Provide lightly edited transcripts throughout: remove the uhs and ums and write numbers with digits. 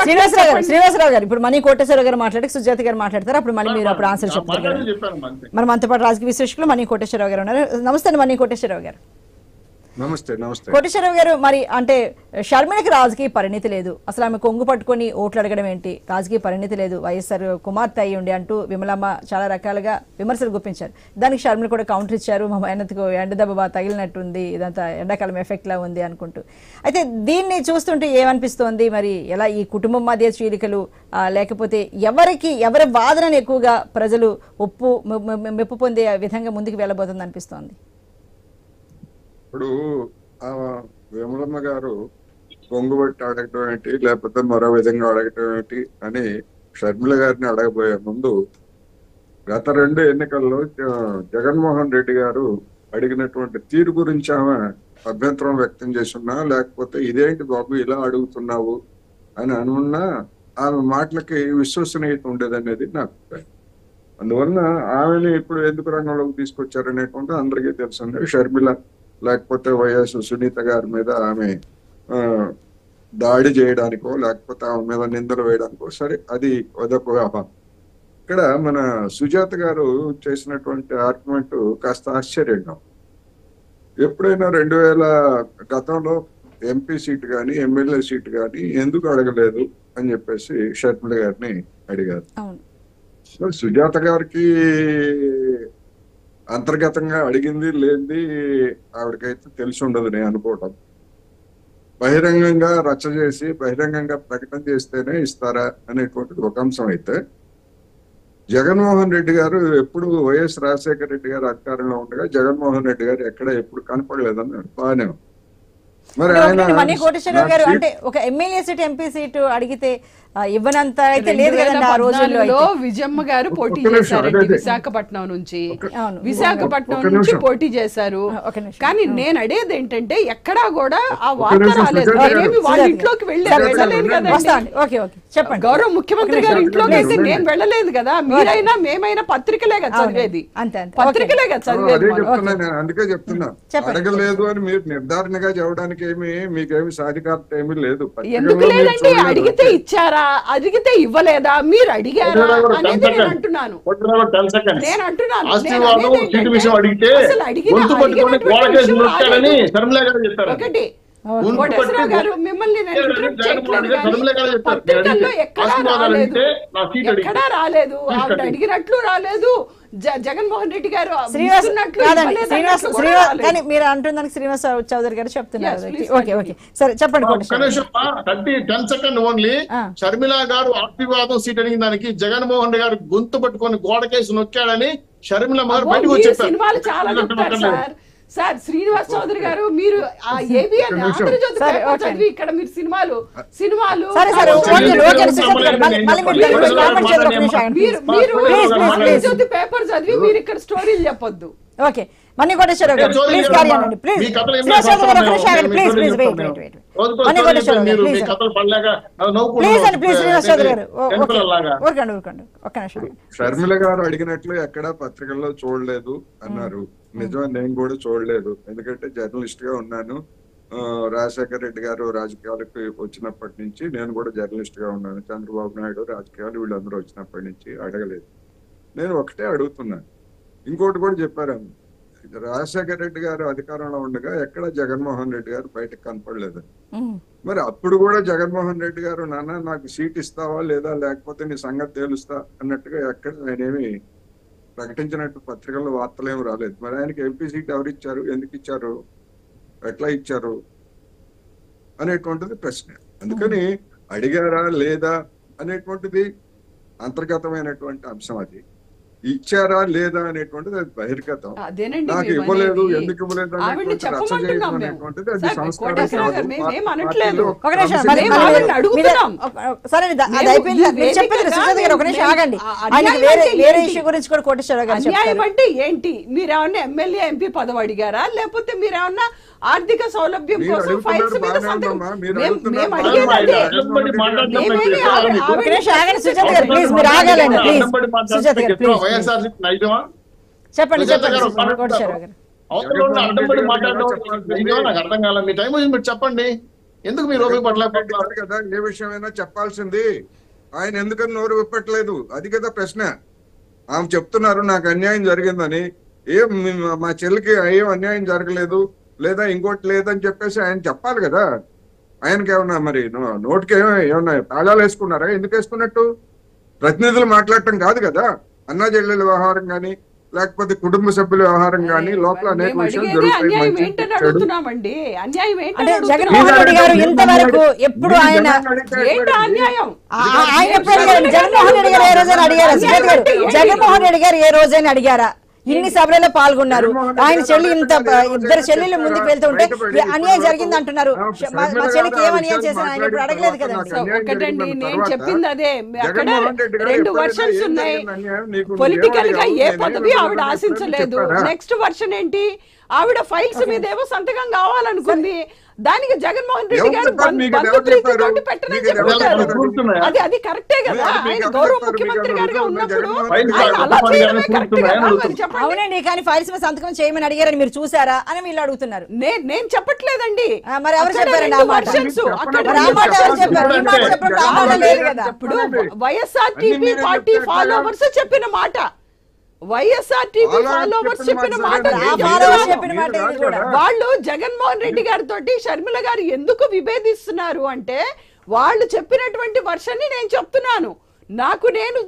శ్రీనివాసరావు గారు ఇప్పుడు మనీ కోటేశ్వరరావు గారు మాట్లాడి సుజాత గారు మాట్లాడతారు, అప్పుడు మళ్ళీ మీరు అప్పుడు ఆన్సర్ చెప్తారు కదా. మరి మనతో పాటు రాజకీయ విశ్లేషకులు మనీ కోటేశ్వరరావు గారు ఉన్నారు. నమస్తే మనీ కోటేశ్వరరావు గారు. నమస్తే. నమస్తే కోటేశ్వరరావు గారు, మరి అంటే షర్మిలకి రాజకీయ పరిణితి లేదు, అసలు ఆమె కొంగు పట్టుకొని ఓట్లు అడగడం ఏంటి, రాజకీయ పరిణితి లేదు, వైఎస్ఆర్ కుమార్తె అయ్యి ఉండి అంటూ విమలమ్మ చాలా రకాలుగా విమర్శలు గుప్పించారు. దానికి షర్మిల కూడా కౌంటర్ ఇచ్చారు, మా ఆయనకు ఎండదెబ్బ బాగా తగిలినట్టుంది, ఇదంతా ఎండాకాలం ఎఫెక్ట్ లా ఉంది అనుకుంటూ. అయితే దీన్ని చూస్తుంటే ఏమనిపిస్తోంది, మరి ఎలా ఈ కుటుంబం మధ్య చీలికలు, లేకపోతే ఎవరి వాదనను ఎక్కువగా ప్రజలు మెప్పు పొందే విధంగా ముందుకు వెళ్ళబోతుంది అనిపిస్తోంది? ఇప్పుడు విమలమ్మ గారు కొంగుబట్టి అడగటం ఏంటి, లేకపోతే మరో విధంగా అడగటం ఏంటి అని షర్మిల గారిని అడగబోయే ముందు గత 2 ఎన్నికల్లో జగన్మోహన్ రెడ్డి గారు అడిగినటువంటి తీరు గురించి ఆమె అభ్యంతరం వ్యక్తం చేస్తున్నా, లేకపోతే ఇదేంటి బాబు ఇలా అడుగుతున్నావు అని అనున్నా ఆమె మాటలకి విశ్వసనీయత ఉండేదనేది నా అభిప్రాయం. అందువలన ఆమెను ఇప్పుడు ఎందుకు రంగంలోకి తీసుకొచ్చారనేటువంటి అందరికీ తెలుసు. షర్మిల లేకపోతే వైఎస్ సునీత గారి మీద ఆమె దాడి చేయడానికో లేకపోతే ఆమె మీద నిందలు వేయడానికో, సరే అది అదొక వ్యాపారం. ఇక్కడ మన సుజాత గారు చేసినటువంటి ఆర్గ్యుమెంట్ కాస్త ఆశ్చర్యంగా, ఎప్పుడైనా 2000 గతంలో ఎంపీ సీట్ కానీ ఎమ్మెల్యే సీట్ కానీ ఎందుకు అడగలేదు అని చెప్పేసి షర్మిల గారిని అడిగారు. సో సుజాత గారికి అంతర్గతంగా అడిగింది లేనిది ఆవిడకైతే తెలిసి ఉండదు నేను అనుకోవటం. బహిరంగంగా రచ్చ చేసి బహిరంగంగా ప్రకటన చేస్తేనే ఇస్తారా అనేటువంటిది ఒక అంశం అయితే, జగన్మోహన్ రెడ్డి గారు ఎప్పుడు వైఎస్ రాజశేఖర రెడ్డి గారు అధికారంలో ఉండగా జగన్మోహన్ రెడ్డి గారు ఎక్కడ ఎప్పుడు కనపడలేదని బాగానే. మరి మనీ కోటేశ్వరరావు గారు అంటే ఒక ఎమ్మెల్యే సీట్ ఎంపీ సీటు అడిగితే ఇవ్వనంత అయితే లేదు కదండి ఆ రోజుల్లో. విజయమ్మ గారు పోటీ చేశారండి విశాఖపట్నం నుంచి పోటీ చేశారు. కానీ నేను అడేది ఏంటంటే ఎక్కడా కూడా ఆ వార్త రాలేదు, వాళ్ళ ఇంట్లోకి వెళ్ళలేదు కదండి. గౌరవ ముఖ్యమంత్రి గారి ఇంట్లోకి అయితే నేను వెళ్ళలేదు కదా, మీరైనా మేమైనా పత్రికలే కదా చదివేది, పత్రికలే కదా చదివేది. అందుకే చెప్తున్నా, అడగలేదు అని మీరు నిర్ధారణగా చెప్పడానికి మీకేమి సాధికారత ఏమీ లేదు. ఎందుకు లేదండి, అడిగితే ఇచ్చారా, అడిగితే ఇవ్వలేదా, మీరు అడిగారా అనేది నేను అంటున్నాను. ఒకటి కోటేశ్వరరావు గారు, మిమ్మల్ని పత్రికల్లో ఎక్కడా రాలేదు, ఆవిడ అడిగినట్లు రాలేదు, జగన్మోహన్ రెడ్డి గారు మీరు అంటున్నానికి శ్రీనివాస్ చౌదరి గారు చెప్తున్నారు. సరే చెప్పండి. ఓన్లీ షర్మిల గారు ఆశీర్వాదం సీట్ అడిగిన దానికి జగన్మోహన్ రెడ్డి గారు గొంతు పట్టుకొని గోడకేసి నొక్కాడని షర్మిల గారు బయటకు వచ్చారు. సినిమాలు చాలా చెప్తారు సార్ శ్రీనివాస్ చౌదరి గారు. మీరు ఆ ఏబిఎన్ ఆంధ్రజ్యోతి పేపర్ చదివి ఇక్కడ మీరు సినిమాలు ఆంధ్రజ్యోతి పేపర్ చదివి మీరు ఇక్కడ స్టోరీలు చెప్పొద్దు. ఓకే మనీ కోటేశ్వరరావు గారు please carry on please. Sharmila గారు అడిగినట్లు ఎక్కడ పత్రికల్లో చూడలేదు అన్నారు. నిజమే, నేను కూడా చూడలేదు. ఎందుకంటే జర్నలిస్ట్ గా ఉన్నాను. రాజశేఖర రెడ్డి గారు రాజకీయాలకు వచ్చినప్పటి నుంచి నేను కూడా జర్నలిస్ట్ గా ఉన్నాను. చంద్రబాబు నాయుడు రాజకీయాలు వీళ్ళందరూ వచ్చినప్పటి నుంచి అడగలేదు. నేను ఒకటే అడుగుతున్నాను. ఇంకోటి కూడా చెప్పారు, రాజశేఖర రెడ్డి గారు అధికారంలో ఉండగా ఎక్కడ జగన్మోహన్ రెడ్డి గారు బయటకు కనపడలేదు. మరి అప్పుడు కూడా జగన్మోహన్ రెడ్డి గారు నాన్న నాకు సీట్ ఇస్తావా లేదా, లేకపోతే నీ సంగతి తేలుస్తా అన్నట్టుగా ఎక్కడ ఆయనేమి ప్రకటించినట్టు పత్రికల్లో వార్తలు ఏమి రాలేదు. మరి ఆయనకి ఎంపీ సీట్ ఎవరు ఇచ్చారు, ఎందుకు ఇచ్చారు, ఎట్లా ఇచ్చారు అనేటువంటిది ప్రశ్న. అందుకని అడిగారా లేదా అనేటువంటిది అంతర్గతమైనటువంటి అంశం. అది ఇచ్చారా లేదా అనేటువంటిది అది బహిర్గతం. నాకు ఇవ్వలేదు, ఎందుకు ఇవ్వలేదు అనేటువంటి రచ్చ చేయడం అనేటువంటిది అది సంస్కారం అంటే ఏంటి? మీరేమన్నా ఎమ్మెల్యే ఎంపీ పదవి అడిగారా, లేకపోతే మీరేమన్నా ఆర్థిక సౌలభ్యం కోసం ఫైల్స్ మీద చెప్పండి. అర్థం కాల మీ టైం మీరు చెప్పండి. ఎందుకు మీరు ఓపిక పట్టలేకపోతున్నారు? కదా ఏ విషయమైనా చెప్పాల్సింది, ఆయన ఎందుకని నోరు విప్పట్లేదు? అది కదా ప్రశ్న. ఆమె చెప్తున్నారు నాకు అన్యాయం జరిగిందని. మా చెల్లికి ఏం అన్యాయం జరగలేదు లేదా ఇంకోటి లేదని చెప్పేసి ఆయన చెప్పాలి కదా. ఆయనకి ఏమన్నా మరి నోటికి ఏమన్నా తాళాలు వేసుకున్నారా? ఎందుకు వేసుకున్నట్టు? ప్రతినిధులు మాట్లాడటం కాదు కదా. అన్నా చెల్లెల వ్యవహారం కానీ లేకపోతే కుటుంబ సభ్యుల వ్యవహారం కానీ లోపల అనేక విషయాలు అంటే జగన్మోహన్ రెడ్డి గారు ఇంతవరకు ఎప్పుడు ఆయన జగన్మోహన్ రెడ్డి గారు ఏ రోజైనా అడిగారా? జగన్మోహన్ రెడ్డి గారు ఏ రోజైనా అడిగారా? ఇన్ని సభలలో పాల్గొన్నారు. ఆయన చెల్లి ఇద్దరు చెల్లెళ్ళు ముందుకు వెళ్తూ ఉంటే అన్యాయం జరిగింది అంటున్నారు. మా చెల్లికి ఏం అన్యాయం చేశారు ఆయన ఇప్పుడు అడగలేదు కదండి. ఒకటండి నేను చెప్పింది అదే. అక్కడ 2 వర్షన్స్ ఉన్నాయి. పొలిటికల్ గా ఏ పదవి ఆవిడ ఆశించలేదు. నెక్స్ట్ వర్షన్ ఏంటి? ఆవిడ ఫైల్స్ మీద ఏవో సంతకం కావాలనుకుంది. దానికి జగన్మోహన్ రెడ్డి గారు అది కరెక్టే కదా. ఆయన గౌరవ ముఖ్యమంత్రి గారుగా ఉన్నప్పుడు అవునండి. కానీ ఫైల్స్ మీద సంతకం చేయమని అడిగారని మీరు చూసారా అని వీళ్ళు అడుగుతున్నారు. నేను చెప్పట్లేదండి. మరి ఎవరు చెప్పారండి ఆ మాట? ఇప్పుడు వైఎస్ఆర్టీపీ పార్టీ ఫాలోవర్స్ చెప్పిన మాట, వైఎస్ఆర్టీపీ ఫాలోవర్స్ చెప్పిన మాట. వాళ్ళు జగన్మోహన్ రెడ్డి గారితో షర్మిల గారు ఎందుకు విభేదిస్తున్నారు అంటే వాళ్ళు చెప్పినటువంటి వర్షన్ని నేను చెప్తున్నాను. నాకు నేను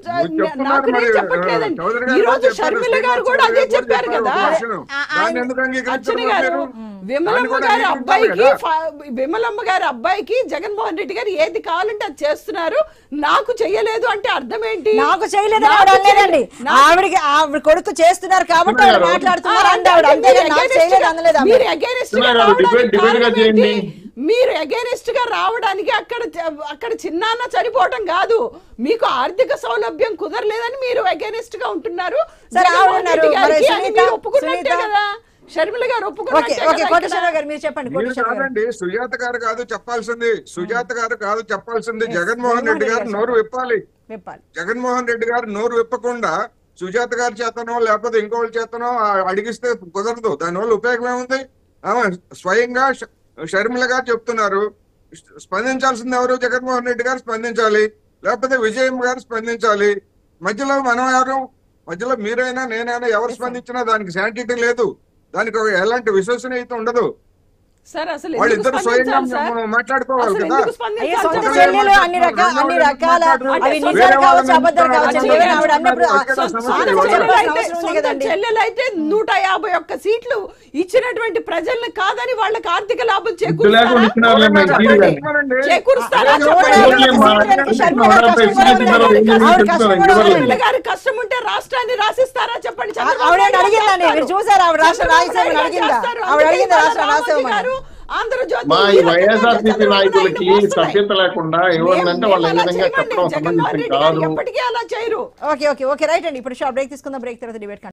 చెప్పట్లేదండి. ఈ రోజు షర్మిల గారు కూడా అదే చెప్పారు కదా. అర్చన గారు విమలమ్మ గారి అబ్బాయికి జగన్మోహన్ రెడ్డి గారు ఏది కావాలంటే అది చేస్తున్నారు. నాకు చెయ్యలేదు అంటే అర్థం ఏంటి? నాకు చేయలేదు అనలేదండి. ఆవిడకి ఆవిడ కొడుకు చేస్తున్నారు కాబట్టి మాట్లాడుతున్నారు. మీరు అగైనిస్ట్ గా రావడానికి అక్కడ చిన్నాన్న చనిపోవడం కాదు, మీకు ఆర్థిక సౌలభ్యం కుదరలేదని మీరు అగైనిస్ట్ గా ఉంటున్నారు. ఒప్పుకున్నట్టే కదా షర్మిల గారు కాదండి. సుజాత గారు కాదు చెప్పాల్సింది, సుజాత గారు కాదు చెప్పాల్సింది, జగన్మోహన్ రెడ్డి గారు నోరు విప్పాలి. జగన్మోహన్ రెడ్డి గారు నోరు విప్పకుండా సుజాత గారి చేతనో లేకపోతే ఇంకోళ్ళ చేతనో అడిగిస్తే కుదరదు. దానివల్ల ఉపయోగం ఏముంది? స్వయంగా షర్మిల గారు చెప్తున్నారు. స్పందించాల్సింది ఎవరు? జగన్మోహన్ రెడ్డి గారు స్పందించాలి, లేకపోతే విజయమ్మ గారు స్పందించాలి. మధ్యలో మనం ఎవరు? మధ్యలో మీరైనా నేనైనా ఎవరు స్పందించినా దానికి శాంటిటీ లేదు, దానికి ఎలాంటి విశ్వసనీయత ఉండదు. వాళ్ళిద్దరు స్వయంగా మాట్లాడుకోవాలి కదా. చెల్లెలైతే 151 సీట్లు ఇచ్చినటువంటి ప్రజల్ని కాదని వాళ్ళకి ఆర్థిక లాభం చేకూరుస్తారా? గారి కష్టం ఉంటే రాష్ట్రాన్ని రాసిస్తారా చెప్పండి. మా ఈ వైఎస్ఆర్సీపీ నాయకులకి సభ్యత లేకుండా ఏమంటే వాళ్ళు ఏ విధంగా చెప్పడం సంబంధించి కాదు. ఓకే రైట్ అండి. ఇప్పుడు షార్ట్ బ్రేక్ తీసుకుందాం. బ్రేక్ తర్వాత డిబేట్